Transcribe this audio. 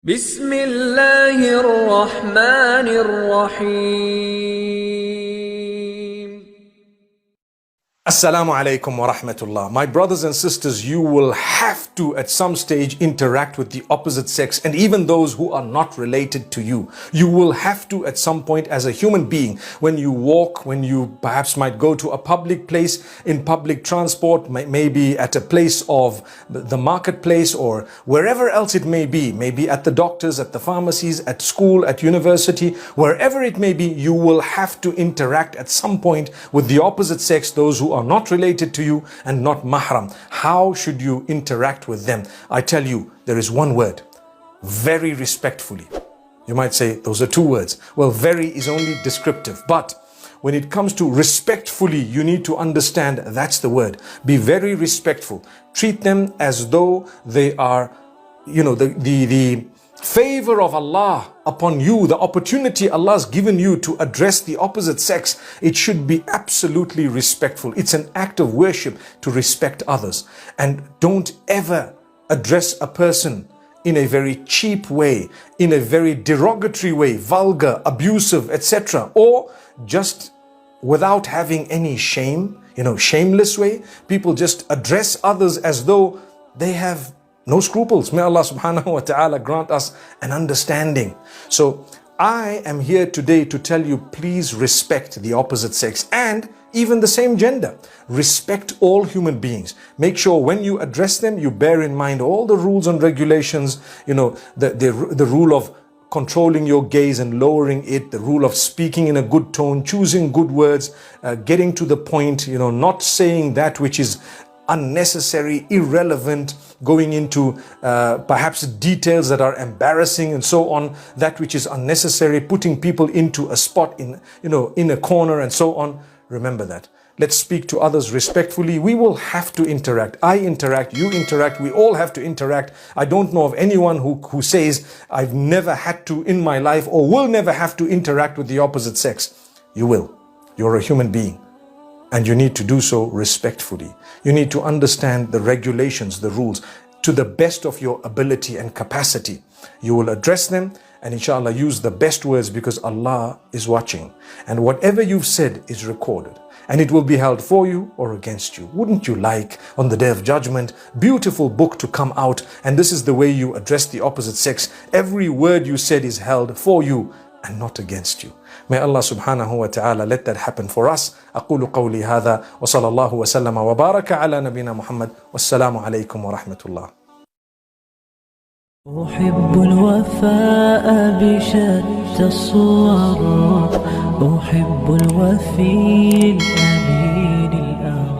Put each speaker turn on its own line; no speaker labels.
Bismillahir Rahmanir Rahim.
Assalamu alaikum wa rahmatullah. My brothers and sisters, you will have to at some stage interact with the opposite sex and even those who are not related to you. You will have to at some point as a human being, when you walk, when you perhaps might go to a public place, in public transport, maybe at a place of the marketplace or wherever else it may be, maybe at the doctors, at the pharmacies, at school, at university, wherever it may be, you will have to interact at some point with the opposite sex, those who are not related to you and not mahram. How should you interact with them? I tell you, there is one word: very respectfully. You might say those are two words. Well, very is only descriptive, but when it comes to respectfully, you need to understand that's the word. Be very respectful. Treat them as though they are, the favor of Allah upon you, the opportunity Allah's given you to address the opposite sex. It should be absolutely respectful. It's an act of worship to respect others. And don't ever address a person in a very cheap way, in a very derogatory way, vulgar, abusive, etc. Or just without having any shame, shameless way. People just address others as though they have no scruples. May Allah subhanahu wa ta'ala grant us an understanding. So I am here today to tell you, please respect the opposite sex and even the same gender. Respect all human beings. Make sure when you address them, you bear in mind all the rules and regulations, the rule of controlling your gaze and lowering it, the rule of speaking in a good tone, choosing good words, getting to the point, not saying that which is unnecessary, irrelevant, going into perhaps details that are embarrassing and so on, that which is unnecessary, putting people into a spot in a corner and so on. Remember that. Let's speak to others respectfully. We will have to interact. I interact, you interact, we all have to interact. I don't know of anyone who says, I've never had to in my life or will never have to interact with the opposite sex. You will. You're a human being. And you need to do so respectfully. You need to understand the regulations, the rules, to the best of your ability and capacity. You will address them and inshallah use the best words, because Allah is watching. And whatever you've said is recorded. And it will be held for you or against you. Wouldn't you like, on the Day of Judgment, beautiful book to come out, and this is the way you address the opposite sex. Every word you said is held for you and not against you. May Allah subhanahu wa ta'ala let that happen for us. أقول قولي هذا وصلى الله وسلم وبارك على نبينا محمد والسلام عليكم ورحمة الله.
أحب الوفاء بشتى الصور، أحب الوفي الأمين الأغر.